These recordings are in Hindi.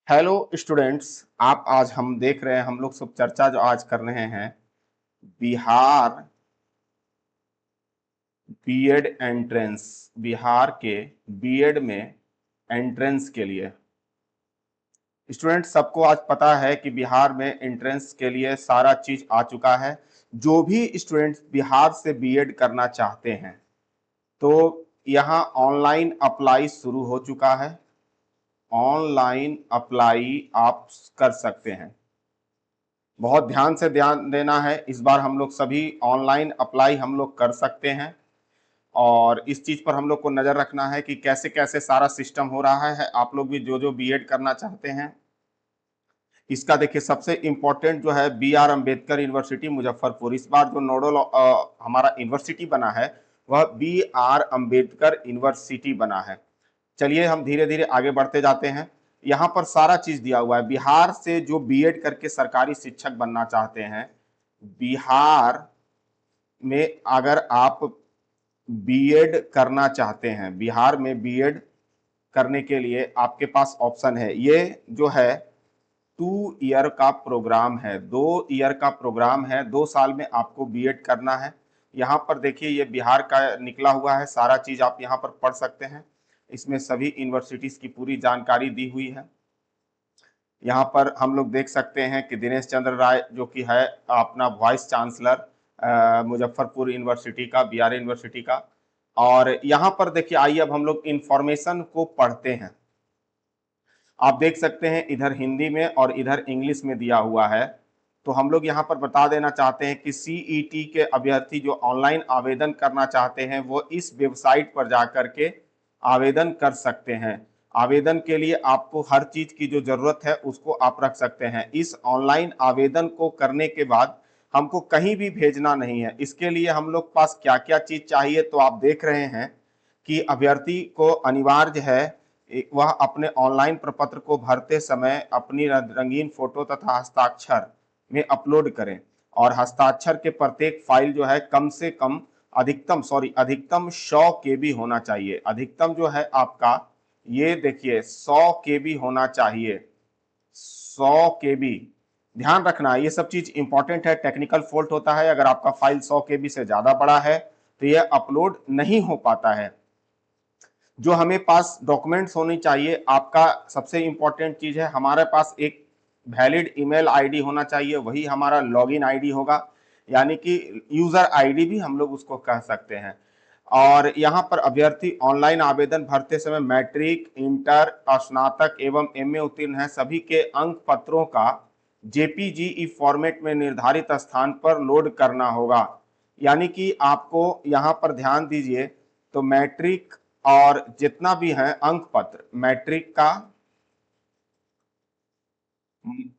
Hello students. आप आज हम देख रहे हैं, हम लोग सब चर्चा जो आज कर रहे हैं बिहार बीएड एंट्रेंस, बिहार के बीएड में एंट्रेंस के लिए। स्टूडेंट्स, सबको आज पता है कि बिहार में एंट्रेंस के लिए सारा चीज आ चुका है। जो भी स्टूडेंट्स बिहार से बीएड करना चाहते हैं तो यहाँ ऑनलाइन अप्लाई शुरू हो चुका है। ऑनलाइन अप्लाई आप कर सकते हैं। बहुत ध्यान से ध्यान देना है, इस बार हम लोग सभी ऑनलाइन अप्लाई हम लोग कर सकते हैं और इस चीज पर हम लोग को नजर रखना है कि कैसे कैसे सारा सिस्टम हो रहा है। आप लोग भी जो जो बीएड करना चाहते हैं इसका देखिए, सबसे इंपॉर्टेंट जो है B R Ambedkar university Muzaffarpur. इस बार जो नोडल हमारा यूनिवर्सिटी बना है वह बी आर अम्बेडकर यूनिवर्सिटी बना है। चलिए हम धीरे धीरे आगे बढ़ते जाते हैं। यहाँ पर सारा चीज दिया हुआ है। बिहार से जो बीएड करके सरकारी शिक्षक बनना चाहते हैं, बिहार में अगर आप बीएड करना चाहते हैं, बिहार में बीएड करने के लिए आपके पास ऑप्शन है। ये जो है 2 ईयर का प्रोग्राम है, 2 ईयर का प्रोग्राम है। 2 साल में आपको बीएड करना है। यहाँ पर देखिए, ये बिहार का निकला हुआ है, सारा चीज आप यहाँ पर पढ़ सकते हैं। इसमें सभी यूनिवर्सिटीज की पूरी जानकारी दी हुई है। यहाँ पर हम लोग देख सकते हैं कि दिनेश चंद्र राय जो कि है अपना वाइस चांसलर मुजफ्फरपुर यूनिवर्सिटी का, बिहार यूनिवर्सिटी का। और यहाँ पर देखिए, आइए अब हम लोग इंफॉर्मेशन को पढ़ते हैं। आप देख सकते हैं इधर हिंदी में और इधर इंग्लिश में दिया हुआ है। तो हम लोग यहाँ पर बता देना चाहते हैं कि सीईटी के अभ्यर्थी जो ऑनलाइन आवेदन करना चाहते हैं वो इस वेबसाइट पर जाकर के आवेदन कर सकते हैं। आवेदन के लिए आपको हर चीज की जो जरूरत है उसको आप रख सकते हैं। इस ऑनलाइन आवेदन को करने के बाद हमको कहीं भी भेजना नहीं है। इसके लिए हम लोग पास क्या क्या चीज चाहिए, तो आप देख रहे हैं कि अभ्यर्थी को अनिवार्य है वह अपने ऑनलाइन प्रपत्र को भरते समय अपनी रंगीन फोटो तथा हस्ताक्षर में अपलोड करें। और हस्ताक्षर के प्रत्येक फाइल जो है कम से कम अधिकतम 100 केबी होना चाहिए। अधिकतम जो है आपका, ये देखिए 100 केबी होना चाहिए। 100 केबी ध्यान रखना, ये सब चीज इंपॉर्टेंट है। टेक्निकल फॉल्ट होता है, अगर आपका फाइल 100 केबी से ज्यादा बड़ा है तो ये अपलोड नहीं हो पाता है। जो हमें पास डॉक्यूमेंट्स होनी चाहिए, आपका सबसे इंपॉर्टेंट चीज है हमारे पास एक वैलिड ईमेल आईडी होना चाहिए, वही हमारा लॉगिन आईडी होगा, यानी कि यूजर आईडी भी हम लोग उसको कह सकते हैं। और यहाँ पर अभ्यर्थी ऑनलाइन आवेदन भरते समय मैट्रिक, इंटर, स्नातक एवं एमए उत्तीर्ण है सभी के अंक पत्रों का जेपीजीई फॉर्मेट में निर्धारित स्थान पर लोड करना होगा। यानी कि आपको यहाँ पर ध्यान दीजिए, तो मैट्रिक और जितना भी है अंक पत्र, मैट्रिक का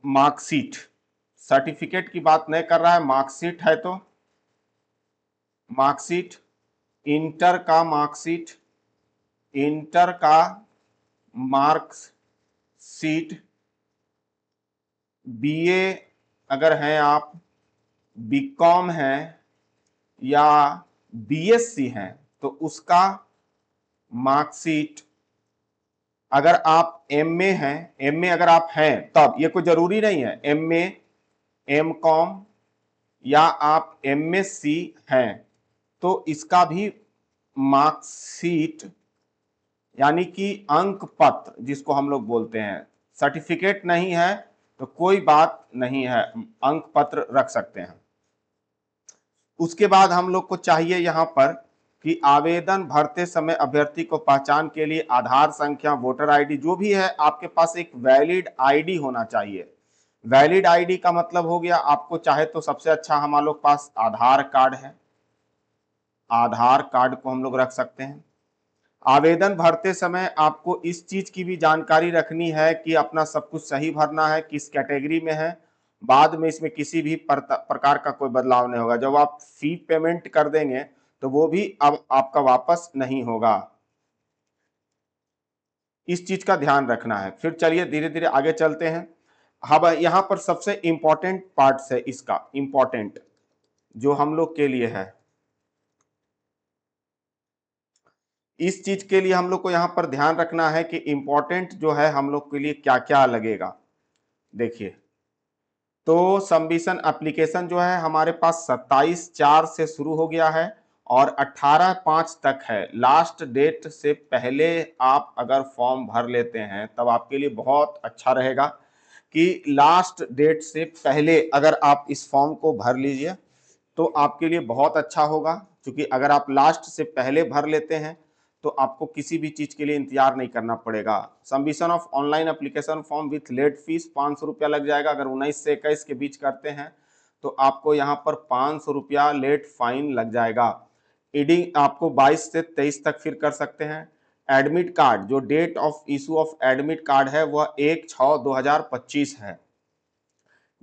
मार्कशीट, सर्टिफिकेट की बात नहीं कर रहा है, मार्कशीट है तो मार्कशीट, इंटर का मार्कशीट, इंटर का मार्कशीट, बीए अगर हैं आप, बीकॉम है या बीएससी हैं तो उसका मार्कशीट। अगर आप एमए हैं, एमए अगर आप हैं तब, ये कोई जरूरी नहीं है, एमए, एमकॉम या आप एमएससी हैं तो इसका भी मार्कशीट, यानी कि अंक पत्र जिसको हम लोग बोलते हैं। सर्टिफिकेट नहीं है तो कोई बात नहीं है, अंक पत्र रख सकते हैं। उसके बाद हम लोग को चाहिए यहाँ पर कि आवेदन भरते समय अभ्यर्थी को पहचान के लिए आधार संख्या, वोटर आईडी, जो भी है आपके पास एक वैलिड आईडी होना चाहिए। वैलिड आईडी का मतलब हो गया, आपको चाहे तो सबसे अच्छा हमारे लोग पास आधार कार्ड है, आधार कार्ड को हम लोग रख सकते हैं। आवेदन भरते समय आपको इस चीज की भी जानकारी रखनी है कि अपना सब कुछ सही भरना है, किस कैटेगरी में है। बाद में इसमें किसी भी प्रकार का कोई बदलाव नहीं होगा। जब आप फी पेमेंट कर देंगे तो वो भी अब आपका वापस नहीं होगा। इस चीज का ध्यान रखना है। फिर चलिए धीरे धीरे आगे चलते हैं। अब यहाँ पर सबसे इंपॉर्टेंट पार्ट्स है इसका, इंपॉर्टेंट जो हम लोग के लिए है, इस चीज के लिए हम लोग को यहाँ पर ध्यान रखना है कि इंपॉर्टेंट जो है हम लोग के लिए क्या क्या लगेगा। देखिए, तो सबमिशन एप्लीकेशन जो है हमारे पास 27/4 से शुरू हो गया है और 18/5 तक है। लास्ट डेट से पहले आप अगर फॉर्म भर लेते हैं तब आपके लिए बहुत अच्छा रहेगा कि लास्ट डेट से पहले अगर आप इस फॉर्म को भर लीजिए तो आपके लिए बहुत अच्छा होगा, क्योंकि अगर आप लास्ट से पहले भर लेते हैं तो आपको किसी भी चीज के लिए इंतजार नहीं करना पड़ेगा। Submission of online application form with late fees 500 रुपया लग जाएगा। अगर 19 से 21 के बीच करते हैं तो आपको यहाँ पर 500 रुपया लेट फाइन लग जाएगा। ईडिंग आपको 22 से 23 तक फिर कर सकते हैं। एडमिट कार्ड, जो date of issue of admit card है वह 1/6/2025 है।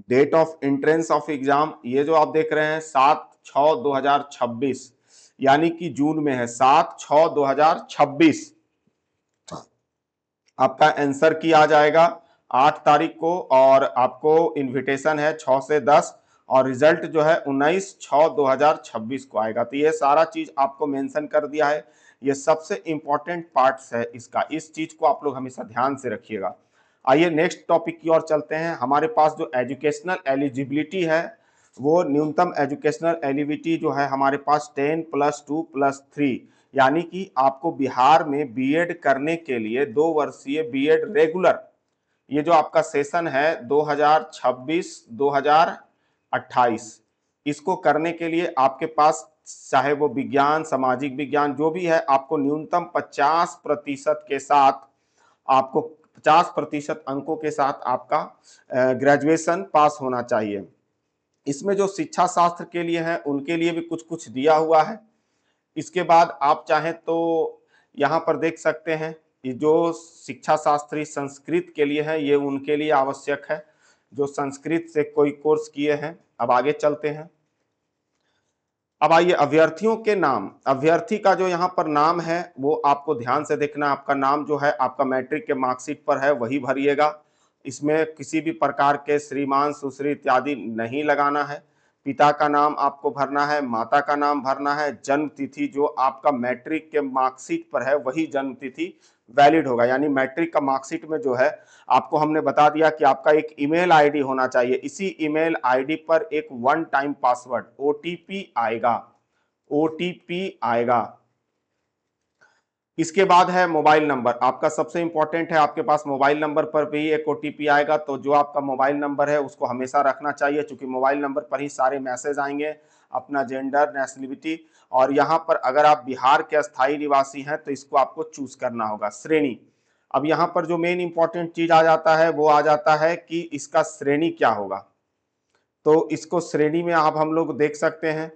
Date of entrance of exam ये जो आप देख रहे हैं 7/6/2026, यानी कि जून में है। 7/6/2026 आपका आंसर की आ जाएगा 8 तारीख को, और आपको इनविटेशन है 6 से 10, और रिजल्ट जो है 19/6/2026 को आएगा। तो ये सारा चीज आपको मेंशन कर दिया है। ये सबसे इंपॉर्टेंट पार्ट्स है इसका, इस चीज को आप लोग हमेशा ध्यान से रखिएगा। आइए नेक्स्ट टॉपिक की ओर चलते हैं। हमारे पास जो एजुकेशनल एलिजिबिलिटी है वो न्यूनतम एजुकेशनल एलिजिबिलिटी जो है हमारे पास 10+2+3, यानी कि आपको बिहार में बीएड करने के लिए 2 वर्षीय बीएड रेगुलर, ये जो आपका सेशन है 2026-2028, इसको करने के लिए आपके पास चाहे वो विज्ञान, सामाजिक विज्ञान जो भी है, आपको न्यूनतम 50% के साथ, आपको 50% अंकों के साथ आपका ग्रेजुएशन पास होना चाहिए। इसमें जो शिक्षा शास्त्र के लिए है उनके लिए भी कुछ कुछ दिया हुआ है। इसके बाद आप चाहें तो यहाँ पर देख सकते हैं, ये जो शिक्षा शास्त्री संस्कृत के लिए है ये उनके लिए आवश्यक है जो संस्कृत से कोई कोर्स किए हैं। अब आगे चलते हैं। अब आइए अभ्यर्थियों के नाम। अभ्यर्थी का जो यहाँ पर नाम है वो आपको ध्यान से देखना। आपका नाम जो है आपका मैट्रिक के मार्कशीट पर है वही भरिएगा। इसमें किसी भी प्रकार के श्रीमान, सुश्री इत्यादि नहीं लगाना है। पिता का नाम आपको भरना है, माता का नाम भरना है। जन्म तिथि जो आपका मैट्रिक के मार्कशीट पर है वही जन्म तिथि वैलिड होगा। यानी मैट्रिक का मार्कशीट में जो है आपको हमने बता दिया कि आपका एक ईमेल आईडी होना चाहिए। इसी ईमेल आईडी पर एक वन टाइम पासवर्ड ओटीपी आएगा, ओटीपी आएगा। इसके बाद है मोबाइल नंबर। आपका सबसे इंपॉर्टेंट है, आपके पास मोबाइल नंबर पर भी एक ओटीपी आएगा। तो जो आपका मोबाइल नंबर है उसको हमेशा रखना चाहिए, क्योंकि मोबाइल नंबर पर ही सारे मैसेज आएंगे, अपना जेंडर, नेशनलिटी। और यहाँ पर अगर आप बिहार के अस्थायी निवासी हैं तो इसको आपको चूज करना होगा। श्रेणी, अब यहाँ पर जो मेन इंपॉर्टेंट चीज आ जाता है वो आ जाता है कि इसका श्रेणी क्या होगा। तो इसको श्रेणी में आप हम लोग देख सकते हैं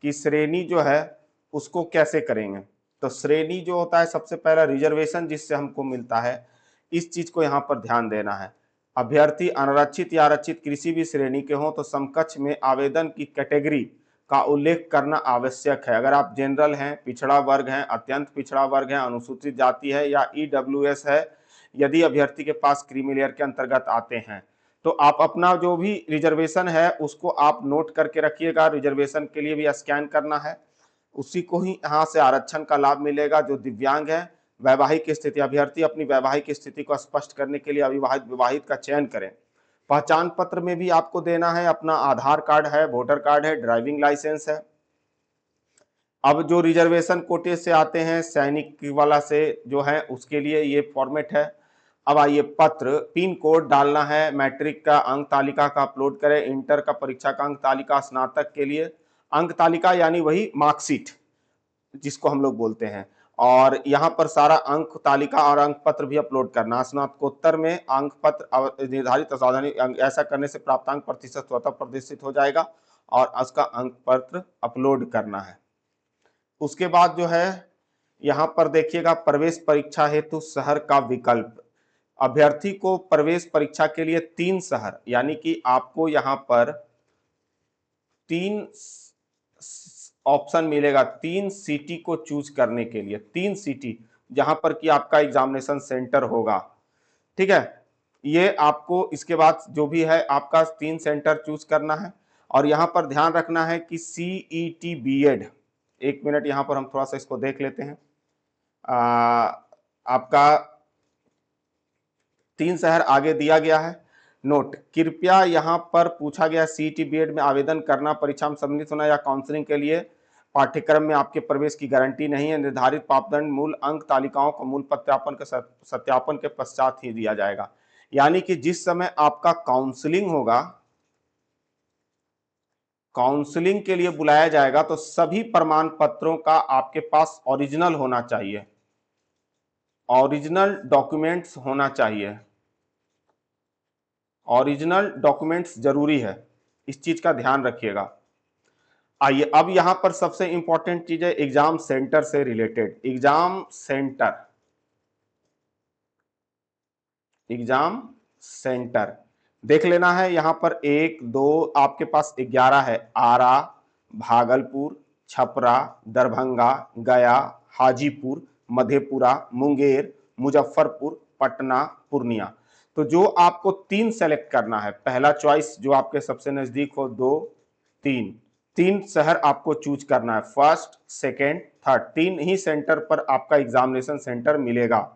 कि श्रेणी जो है उसको कैसे करेंगे। तो श्रेणी जो होता है सबसे पहला रिजर्वेशन जिससे हमको मिलता है, इस चीज को यहाँ पर ध्यान देना है। अभ्यर्थी अनारक्षित या आरक्षित किसी भी श्रेणी के हों तो समकक्ष में आवेदन की कैटेगरी का उल्लेख करना आवश्यक है। अगर आप जनरल हैं, पिछड़ा वर्ग हैं, अत्यंत पिछड़ा वर्ग है, अनुसूचित जाति है या ईडब्ल्यूएस है, यदि अभ्यर्थी के पास क्रीमी लेयर के अंतर्गत आते हैं तो आप अपना जो भी रिजर्वेशन है उसको आप नोट करके रखिएगा। रिजर्वेशन के लिए भी स्कैन करना है, उसी को ही यहाँ से आरक्षण का लाभ मिलेगा। जो दिव्यांग है, वैवाहिक स्थिति, अभ्यर्थी अपनी वैवाहिक स्थिति को स्पष्ट करने के लिए अविवाहित विवाहित का चयन करें। पहचान पत्र में भी आपको देना है अपना आधार कार्ड है, वोटर कार्ड है, ड्राइविंग लाइसेंस है। अब जो रिजर्वेशन कोटे से आते हैं, सैनिक वाला से जो है उसके लिए ये फॉर्मेट है। अब आइए पत्र, पिन कोड डालना है, मैट्रिक का अंक तालिका का अपलोड करें, इंटर का परीक्षा का अंक तालिका, स्नातक के लिए अंक तालिका यानी वही मार्कशीट जिसको हम लोग बोलते हैं, और यहाँ पर सारा अंक तालिका और अंक पत्र भी अपलोड करना। स्नातकोत्तर में अंक पत्र निर्धारित असाधारण, ऐसा करने से प्राप्तांक प्रतिशत स्वतः प्रदर्शित हो जाएगा और उसका अंक पत्र अपलोड करना है। उसके बाद जो है यहाँ पर देखिएगा प्रवेश परीक्षा हेतु शहर का विकल्प। अभ्यर्थी को प्रवेश परीक्षा के लिए 3 शहर, यानी कि आपको यहाँ पर 3 ऑप्शन मिलेगा, 3 सिटी को चूज करने के लिए, 3 सिटी जहां पर कि आपका एग्जामिनेशन सेंटर होगा। ठीक है, ये आपको इसके बाद जो भी है आपका 3 सेंटर चूज करना है। और यहाँ पर ध्यान रखना है कि सीईटी बीएड, एक मिनट यहाँ पर हम थोड़ा सा इसको देख लेते हैं। आ, आपका 3 शहर आगे दिया गया है। नोट, कृपया यहां पर पूछा गया सीईटी बीएड में आवेदन करना, परीक्षा में सम्मिलित होना या काउंसलिंग के लिए पाठ्यक्रम में आपके प्रवेश की गारंटी नहीं है। निर्धारित मापदंड मूल अंक तालिकाओं को मूल सत्यापन के पश्चात ही दिया जाएगा। यानी कि जिस समय आपका काउंसलिंग होगा, काउंसलिंग के लिए बुलाया जाएगा, तो सभी प्रमाण पत्रों का आपके पास ओरिजिनल होना चाहिए, ओरिजिनल डॉक्यूमेंट्स होना चाहिए, ओरिजिनल डॉक्यूमेंट्स जरूरी है, इस चीज का ध्यान रखिएगा। आइए अब यहां पर सबसे इंपॉर्टेंट चीज है एग्जाम सेंटर से related. Exam centre, exam centre देख लेना है। यहां पर 1 2 आपके पास 11 है। आरा, भागलपुर, छपरा, दरभंगा, गया, हाजीपुर, मधेपुरा, मुंगेर, मुजफ्फरपुर, पटना, पूर्णिया। तो जो आपको 3 सेलेक्ट करना है, पहला चॉइस जो आपके सबसे नजदीक हो, 2 3, 3 शहर आपको चूज करना है, फर्स्ट सेकेंड थर्ड, 3 ही सेंटर पर आपका एग्जामिनेशन सेंटर मिलेगा।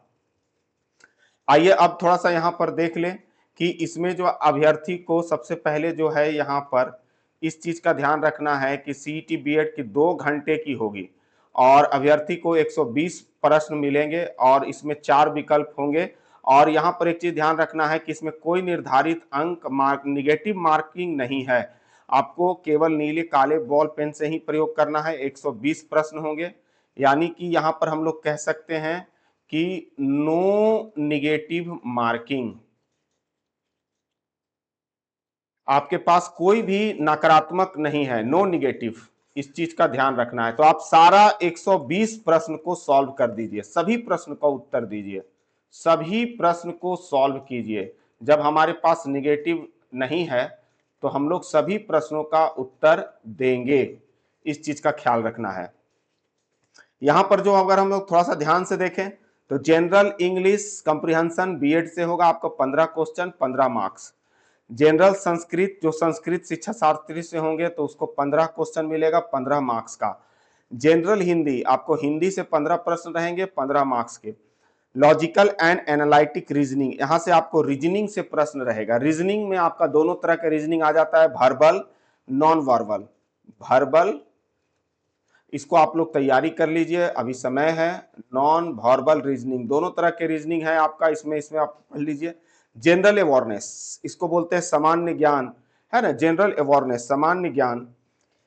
आइए अब थोड़ा सा यहां पर देख लें कि इसमें जो अभ्यर्थी को सबसे पहले जो है यहां पर इस चीज का ध्यान रखना है कि सीईटी बीएड की 2 घंटे की होगी और अभ्यर्थी को 120 प्रश्न मिलेंगे और इसमें 4 विकल्प होंगे। और यहां पर एक चीज ध्यान रखना है कि इसमें कोई निर्धारित अंक निगेटिव मार्किंग नहीं है। आपको केवल नीले काले बॉल पेन से ही प्रयोग करना है। 120 प्रश्न होंगे, यानी कि यहां पर हम लोग कह सकते हैं कि नो निगेटिव मार्किंग, आपके पास कोई भी नकारात्मक नहीं है, नो निगेटिव, इस चीज का ध्यान रखना है। तो आप सारा 120 प्रश्न को सॉल्व कर दीजिए, सभी प्रश्न का उत्तर दीजिए, सभी प्रश्न को सॉल्व कीजिए। जब हमारे पास निगेटिव नहीं है तो हम लोग सभी प्रश्नों का उत्तर देंगे, इस चीज का ख्याल रखना है। यहां पर जो अगर हम लोग थोड़ा सा ध्यान से देखें तो जनरल इंग्लिश कंप्रिहेंशन बीएड से होगा आपको 15 क्वेश्चन 15 मार्क्स। जनरल संस्कृत जो संस्कृत शिक्षा शास्त्री से होंगे तो उसको 15 क्वेश्चन मिलेगा 15 मार्क्स का। जनरल हिंदी, आपको हिंदी से 15 प्रश्न रहेंगे 15 मार्क्स के। लॉजिकल एंड एनालिटिक रीजनिंग, यहां से आपको रीजनिंग से प्रश्न रहेगा। रीजनिंग में आपका दोनों तरह का रीजनिंग आ जाता है, वर्बल नॉन वर्बल। वर्बल, इसको आप लोग तैयारी कर लीजिए, अभी समय है। नॉन वर्बल रीजनिंग, दोनों तरह के रीजनिंग है आपका इसमें, इसमें आप पढ़ लीजिए। जनरल अवेयरनेस, इसको बोलते हैं सामान्य ज्ञान, है ना, जनरल अवेयरनेस सामान्य ज्ञान,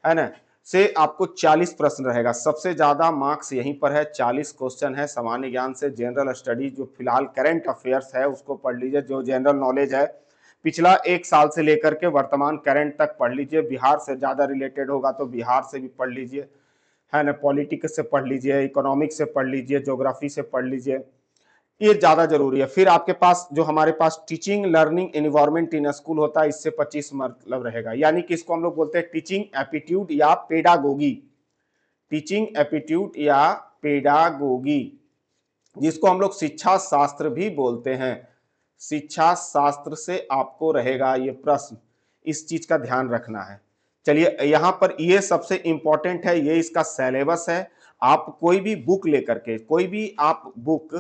है ना, से आपको 40 प्रश्न रहेगा। सबसे ज्यादा मार्क्स यहीं पर है, 40 क्वेश्चन है सामान्य ज्ञान से। जनरल स्टडी जो फिलहाल करंट अफेयर्स है उसको पढ़ लीजिए, जो जनरल नॉलेज है पिछला 1 साल से लेकर के वर्तमान करंट तक पढ़ लीजिए। बिहार से ज्यादा रिलेटेड होगा तो बिहार से भी पढ़ लीजिए, है ना, पॉलिटिक्स से पढ़ लीजिए, इकोनॉमिक्स से पढ़ लीजिए, ज्योग्राफी से पढ़ लीजिए, ये ज्यादा जरूरी है। फिर आपके पास जो हमारे पास teaching learning environment in school होता है, इससे 25 मतलब रहेगा, यानी कि इसको हम लोग बोलते हैं टीचिंग एप्टीट्यूड या पेडागोगी, टीचिंग एप्टीट्यूड या पेडागोगी, जिसको हम लोग शिक्षा शास्त्र भी बोलते हैं। शिक्षा शास्त्र से आपको रहेगा ये प्रश्न, इस चीज का ध्यान रखना है। चलिए यहां पर ये सबसे इंपॉर्टेंट है, ये इसका सिलेबस है। आप कोई भी बुक लेकर के, कोई भी आप बुक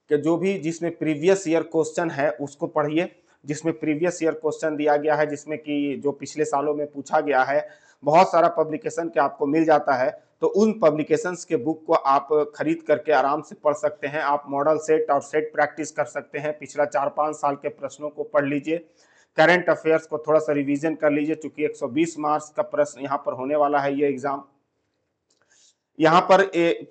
के जो भी जिसमें प्रीवियस ईयर क्वेश्चन है उसको पढ़िए, जिसमें प्रीवियस ईयर क्वेश्चन दिया गया है, जिसमें कि जो पिछले सालों में पूछा गया है, बहुत सारा पब्लिकेशन के आपको मिल जाता है। तो उन पब्लिकेशंस के बुक को आप खरीद करके आराम से पढ़ सकते हैं। आप मॉडल सेट और सेट प्रैक्टिस कर सकते हैं, पिछला 4-5 साल के प्रश्नों को पढ़ लीजिए, करंट अफेयर्स को थोड़ा सा रिवीजन कर लीजिए, चूंकि 120 मार्क्स का प्रश्न यहाँ पर होने वाला है ये एग्जाम। यहाँ पर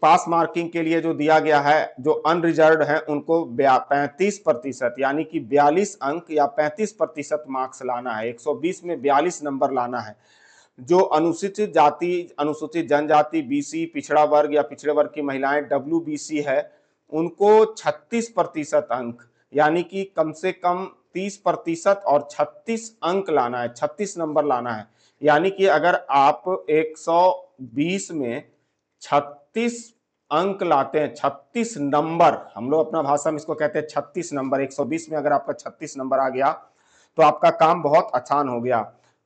पास मार्किंग के लिए जो दिया गया है, जो अनरिजर्व है उनको 35% यानी कि 42 अंक या 35% मार्क्स लाना है, 120 में 42 नंबर लाना है। जो अनुसूचित जाति, अनुसूचित जनजाति, बीसी, पिछड़ा वर्ग या पिछड़े वर्ग की महिलाएं डब्ल्यूबीसी है, उनको 36% अंक, यानी कि कम से कम 30% और 36 अंक लाना है, 36 नंबर लाना है। यानी कि अगर आप 120 में 36 अंक लाते हैं, 36 नंबर, हम लोग अपना भाषा में इसको कहते हैं 36 नंबर, 120 में अगर आपका 36 नंबर आ गया तो आपका काम बहुत आसान हो गया।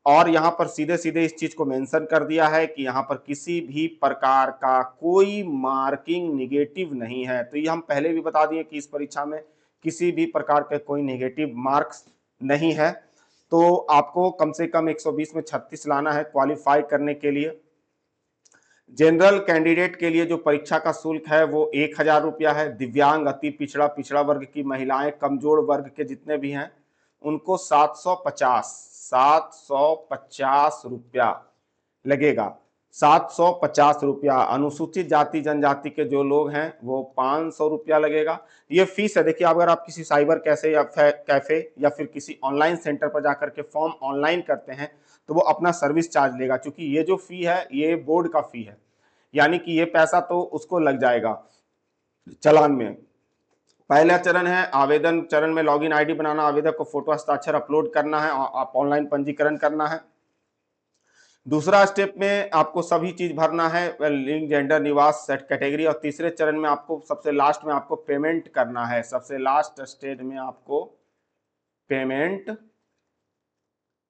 और यहाँ पर सीधे सीधे इस चीज को मेंशन कर दिया है कि यहाँ पर किसी भी प्रकार का कोई मार्किंग निगेटिव नहीं है। तो ये हम पहले भी बता दिए कि इस परीक्षा में किसी भी प्रकार के कोई निगेटिव मार्क्स नहीं है। तो आपको कम से कम 120 में 36 लाना है क्वालिफाई करने के लिए। जनरल कैंडिडेट के लिए जो परीक्षा का शुल्क है वो 1000 रुपया है। दिव्यांग, अति पिछड़ा, पिछड़ा वर्ग की महिलाएं, कमजोर वर्ग के जितने भी हैं उनको 750 रुपया लगेगा। 750 रुपया। अनुसूचित जाति जनजाति के जो लोग हैं वो 500 रुपया लगेगा। ये फीस है। देखिए, अगर आप किसी साइबर कैफे या फिर किसी ऑनलाइन सेंटर पर जाकर के फॉर्म ऑनलाइन करते हैं तो वो अपना सर्विस चार्ज लेगा, क्योंकि ये जो फी है ये बोर्ड का फी है, यानी कि ये पैसा तो उसको लग जाएगा चालान में। पहला चरण है आवेदन चरण में लॉगिन आईडी बनाना, आवेदक को फोटो हस्ताक्षर अपलोड करना है, आप ऑनलाइन पंजीकरण करना है। दूसरा स्टेप में आपको सभी चीज भरना है, लिंग, जेंडर, निवास, सेट कैटेगरी। और तीसरे चरण में आपको सबसे लास्ट में आपको पेमेंट करना है। सबसे लास्ट स्टेज में आपको पेमेंट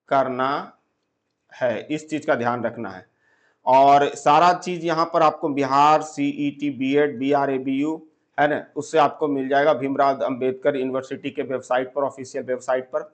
करना है, इस चीज का ध्यान रखना है। और सारा चीज यहाँ पर आपको बिहार सीईटी बीएड BRABU है ना, उससे आपको मिल जाएगा भीमराव अंबेडकर यूनिवर्सिटी के वेबसाइट पर, ऑफिशियल वेबसाइट पर।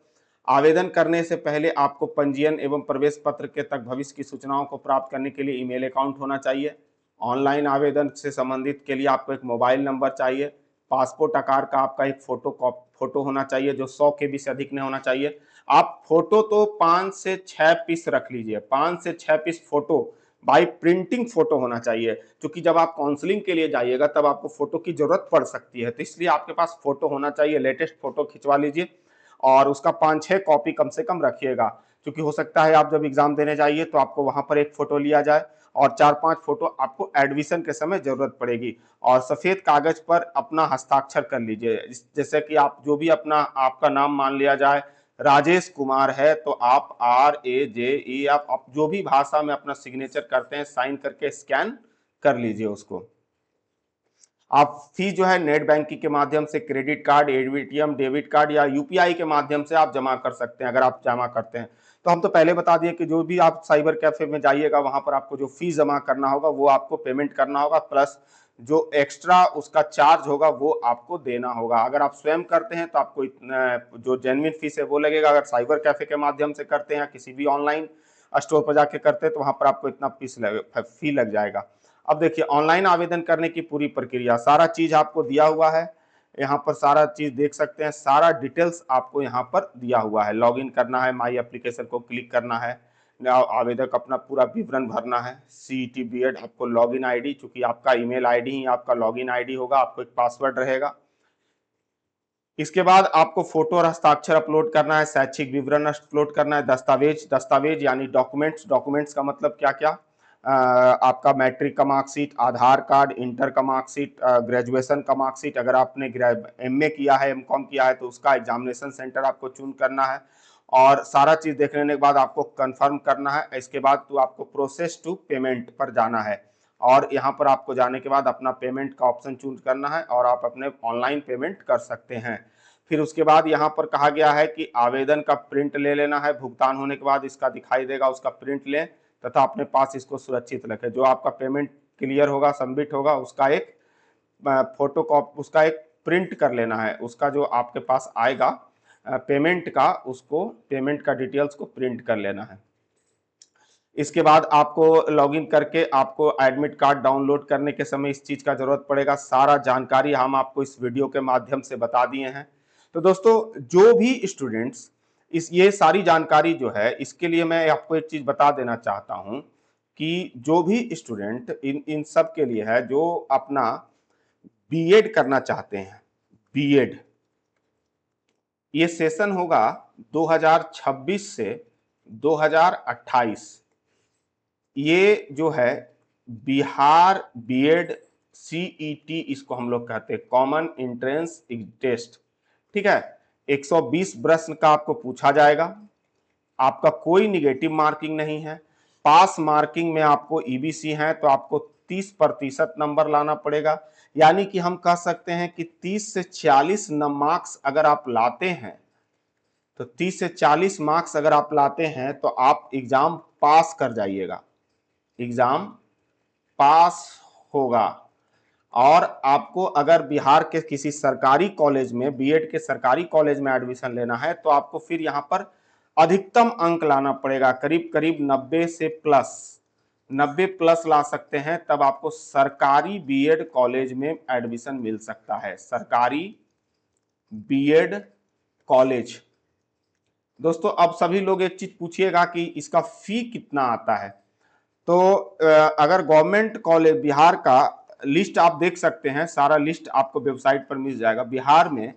आवेदन करने से पहले आपको पंजीयन एवं प्रवेश पत्र के तक भविष्य की सूचनाओं को प्राप्त करने के लिए ईमेल अकाउंट होना चाहिए। ऑनलाइन आवेदन से संबंधित के लिए आपको एक मोबाइल नंबर चाहिए। पासपोर्ट आकार का आपका एक फोटो होना चाहिए जो 100 KB से अधिक नहीं होना चाहिए। आप फोटो तो 5 से 6 पीस रख लीजिए, 5 से 6 piece photo by printing photo होना चाहिए, क्योंकि जब आप काउंसलिंग के लिए जाइएगा तब आपको फोटो की जरूरत पड़ सकती है। तो इसलिए आपके पास फोटो होना चाहिए, लेटेस्ट फोटो खिंचवा लीजिए और उसका 5-6 कॉपी कम से कम रखिएगा, क्योंकि हो सकता है आप जब एग्जाम देने जाइए तो आपको वहां पर एक फोटो लिया जाए और 4-5 फोटो आपको एडमिशन के समय जरूरत पड़ेगी। और सफेद कागज पर अपना हस्ताक्षर कर लीजिए, जैसे कि आप जो भी अपना आपका नाम मान लिया जाए राजेश कुमार है तो आप RAJE, आप जो भी भाषा में अपना सिग्नेचर करते हैं साइन करके स्कैन कर लीजिए उसको। आप फीस जो है नेट बैंकिंग के माध्यम से, credit card, ATM, debit card या UPI के माध्यम से आप जमा कर सकते हैं। अगर आप जमा करते हैं तो हम तो पहले बता दिए कि जो भी आप साइबर कैफे में जाइएगा वहां पर आपको जो फीस जमा करना होगा वो आपको पेमेंट करना होगा, प्लस जो एक्स्ट्रा उसका चार्ज होगा वो आपको देना होगा। अगर आप स्वयं करते हैं तो आपको इतना जो जेन्युइन फीस है वो लगेगा। अगर साइबर कैफे के माध्यम से करते हैं, किसी भी ऑनलाइन स्टोर पर जाके करते हैं तो वहां पर आपको इतना फी लग जाएगा। अब देखिए, ऑनलाइन आवेदन करने की पूरी प्रक्रिया, सारा चीज आपको दिया हुआ है यहाँ पर, सारा चीज देख सकते हैं, सारा डिटेल्स आपको यहाँ पर दिया हुआ है। लॉगिन करना है, माई एप्लीकेशन को क्लिक करना है, आवेदक अपना पूरा विवरण भरना है। CET BED आपको लॉगिन आईडी, चूंकि आपका ईमेल आईडी ही आपका लॉगिन आईडी होगा, आपको एक पासवर्ड रहेगा। इसके बाद आपको फोटो और हस्ताक्षर अपलोड करना है, शैक्षिक विवरण अपलोड करना है, दस्तावेज यानी डॉक्यूमेंट्स का मतलब क्या क्या, आपका मैट्रिक का मार्कशीट, आधार कार्ड, इंटर का मार्कशीट, ग्रेजुएशन का मार्कशीट, अगर आपने MA किया है, MCOM किया है तो उसका एग्जामिनेशन सेंटर आपको चून करना है। और सारा चीज देख लेने के बाद आपको कंफर्म करना है। इसके बाद तो आपको प्रोसेस टू पेमेंट पर जाना है और यहाँ पर आपको जाने के बाद अपना पेमेंट का ऑप्शन चूज करना है और आप अपने ऑनलाइन पेमेंट कर सकते हैं। फिर उसके बाद यहाँ पर कहा गया है कि आवेदन का प्रिंट ले लेना है। भुगतान होने के बाद इसका दिखाई देगा, उसका प्रिंट लें तथा अपने पास इसको सुरक्षित रखें। जो आपका पेमेंट क्लियर होगा, सबमिट होगा, उसका एक फोटो कॉपी, उसका एक प्रिंट कर लेना है। उसका जो आपके पास आएगा पेमेंट का, उसको पेमेंट का डिटेल्स को प्रिंट कर लेना है। इसके बाद आपको लॉगिन करके आपको एडमिट कार्ड डाउनलोड करने के समय इस चीज का जरूरत पड़ेगा। सारा जानकारी हम आपको इस वीडियो के माध्यम से बता दिए हैं। तो दोस्तों, जो भी स्टूडेंट्स ये सारी जानकारी जो है, इसके लिए मैं आपको एक चीज बता देना चाहता हूं कि जो भी स्टूडेंट इन सब के लिए है जो अपना बीएड करना चाहते हैं, बीएड, ये सेशन होगा 2026 से 2028। ये जो है बिहार बीएड CET, इसको हम लोग कहते हैं कॉमन एंट्रेंस टेस्ट, ठीक है। 120 प्रश्न का आपको पूछा जाएगा। आपका कोई निगेटिव मार्किंग नहीं है। पास मार्किंग में आपको EBC है तो आपको 30% नंबर लाना पड़ेगा, यानी कि हम कह सकते हैं कि 30 से 40 मार्क्स अगर आप लाते हैं तो 30 से 40 मार्क्स अगर आप लाते हैं तो आप एग्जाम पास कर जाइएगा, एग्जाम पास होगा। और आपको अगर बिहार के किसी सरकारी कॉलेज में, बीएड के सरकारी कॉलेज में एडमिशन लेना है तो आपको फिर यहां पर अधिकतम अंक लाना पड़ेगा, करीब करीब 90 से प्लस, 90 प्लस ला सकते हैं, तब आपको सरकारी बीएड कॉलेज में एडमिशन मिल सकता है, सरकारी बीएड कॉलेज। दोस्तों अब सभी लोग एक चीज पूछिएगा कि इसका फी कितना आता है। तो अगर गवर्नमेंट कॉलेज बिहार का लिस्ट आप देख सकते हैं, सारा लिस्ट आपको वेबसाइट पर मिल जाएगा। बिहार में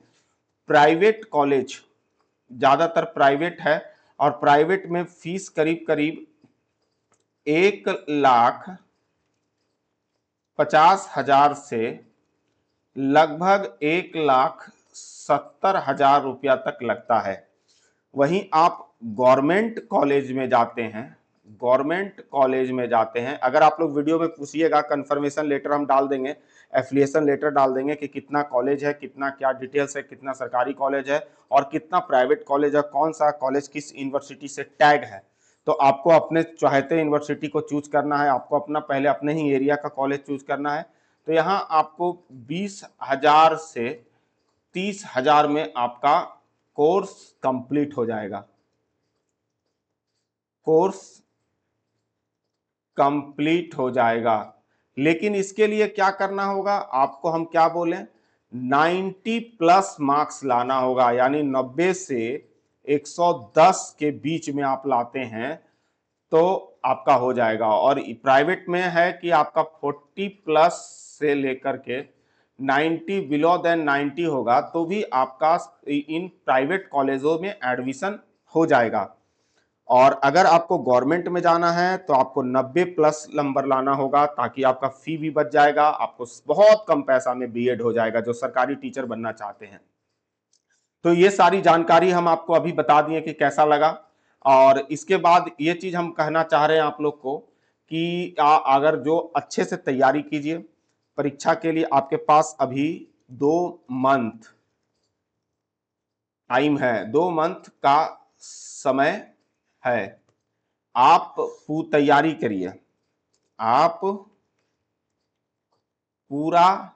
प्राइवेट कॉलेज ज्यादातर प्राइवेट है और प्राइवेट में फीस करीब करीब 1,50,000 से लगभग 1,70,000 रुपया तक लगता है। वहीं आप गवर्नमेंट कॉलेज में जाते हैं, गवर्नमेंट कॉलेज में जाते हैं, अगर आप लोग वीडियो में पूछिएगा कंफर्मेशन लेटर हम डाल देंगे, एफिलिएशन लेटर डाल देंगे कि कितना कॉलेज है, कितना क्या डिटेल्स है, कितना सरकारी कॉलेज है और कितना प्राइवेट कॉलेज है, कौन सा कॉलेज किस यूनिवर्सिटी से टैग है। तो आपको अपने चाहते यूनिवर्सिटी को चूज करना है, आपको अपना पहले अपने ही एरिया का कॉलेज चूज करना है। तो यहाँ आपको 20,000 से 30,000 में आपका कोर्स कंप्लीट हो जाएगा, कोर्स कंप्लीट हो जाएगा। लेकिन इसके लिए क्या करना होगा, आपको हम क्या बोले, 90 प्लस मार्क्स लाना होगा, यानी 90 से 110 के बीच में आप लाते हैं तो आपका हो जाएगा। और प्राइवेट में है कि आपका 40 प्लस से लेकर के 90 बिलो देन 90 होगा तो भी आपका इन प्राइवेट कॉलेजों में एडमिशन हो जाएगा। और अगर आपको गवर्नमेंट में जाना है तो आपको 90 प्लस नंबर लाना होगा ताकि आपका फी भी बच जाएगा, आपको बहुत कम पैसा में बीएड हो जाएगा जो सरकारी टीचर बनना चाहते हैं। तो ये सारी जानकारी हम आपको अभी बता दिए कि कैसा लगा। और इसके बाद ये चीज हम कहना चाह रहे हैं आप लोग को कि अगर जो अच्छे से तैयारी कीजिए परीक्षा के लिए, आपके पास अभी 2 मंथ टाइम है, 2 मंथ का समय है। आप तैयारी करिए, आप पूरा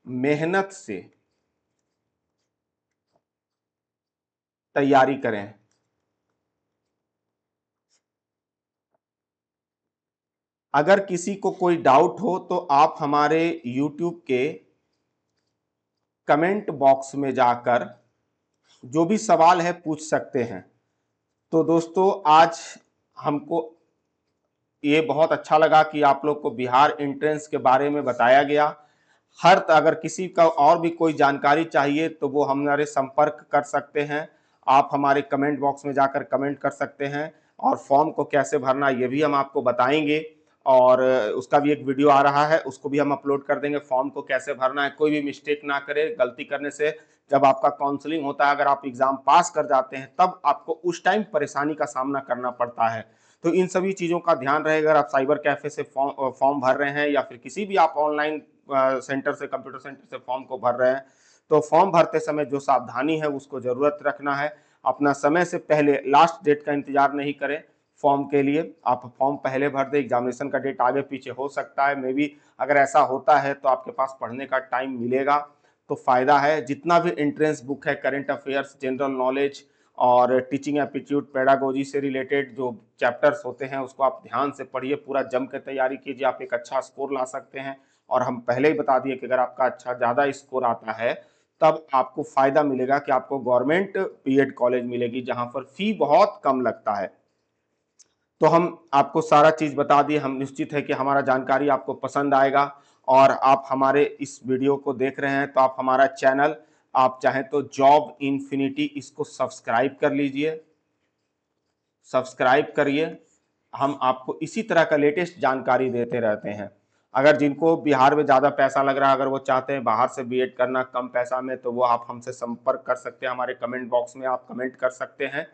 मेहनत से तैयारी करें। अगर किसी को कोई डाउट हो तो आप हमारे YouTube के कमेंट बॉक्स में जाकर जो भी सवाल है पूछ सकते हैं। तो दोस्तों आज हमको ये बहुत अच्छा लगा कि आप लोग को बिहार एंट्रेंस के बारे में बताया गया। अगर किसी का और भी कोई जानकारी चाहिए तो वो हमारे संपर्क कर सकते हैं, आप हमारे कमेंट बॉक्स में जाकर कमेंट कर सकते हैं। और फॉर्म को कैसे भरना ये भी हम आपको बताएंगे और उसका भी एक वीडियो आ रहा है, उसको भी हम अपलोड कर देंगे। फॉर्म को कैसे भरना है, कोई भी मिस्टेक ना करे, गलती करने से जब आपका काउंसलिंग होता है अगर आप एग्जाम पास कर जाते हैं तब आपको उस टाइम परेशानी का सामना करना पड़ता है। तो इन सभी चीज़ों का ध्यान रहेगा। अगर आप साइबर कैफे से फॉर्म भर रहे हैं या फिर किसी भी आप ऑनलाइन सेंटर से, कंप्यूटर सेंटर से फॉर्म को भर रहे हैं तो फॉर्म भरते समय जो सावधानी है उसको जरूरत रखना है। अपना समय से पहले लास्ट डेट का इंतजार नहीं करें फॉर्म के लिए, आप फॉर्म पहले भर दें। एग्जामिनेशन का डेट आगे पीछे हो सकता है, मे बी अगर ऐसा होता है तो आपके पास पढ़ने का टाइम मिलेगा तो फायदा है। जितना भी एंट्रेंस बुक है, करंट अफेयर्स, जनरल नॉलेज और टीचिंग एप्टीट्यूड, पेडागोजी से रिलेटेड जो चैप्टर्स होते हैं उसको आप ध्यान से पढ़िए, पूरा जम के तैयारी कीजिए, आप एक अच्छा स्कोर ला सकते हैं। और हम पहले ही बता दिए कि अगर आपका अच्छा ज़्यादा स्कोर आता है तब आपको फायदा मिलेगा कि आपको गवर्नमेंट बीएड कॉलेज मिलेगी जहां पर फी बहुत कम लगता है। तो हम आपको सारा चीज बता दिए, हम निश्चित है कि हमारा जानकारी आपको पसंद आएगा। और आप हमारे इस वीडियो को देख रहे हैं तो आप हमारा चैनल, आप चाहें तो जॉब इन्फिनिटी, इसको सब्सक्राइब कर लीजिए, सब्सक्राइब करिए। हम आपको इसी तरह का लेटेस्ट जानकारी देते रहते हैं। अगर जिनको बिहार में ज़्यादा पैसा लग रहा है, अगर वो चाहते हैं बाहर से बीएड करना कम पैसा में, तो वो आप हमसे संपर्क कर सकते हैं। हमारे कमेंट बॉक्स में आप कमेंट कर सकते हैं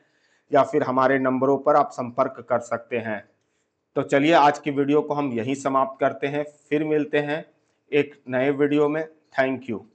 या फिर हमारे नंबरों पर आप संपर्क कर सकते हैं। तो चलिए आज की वीडियो को हम यहीं समाप्त करते हैं, फिर मिलते हैं एक नए वीडियो में। Thank you.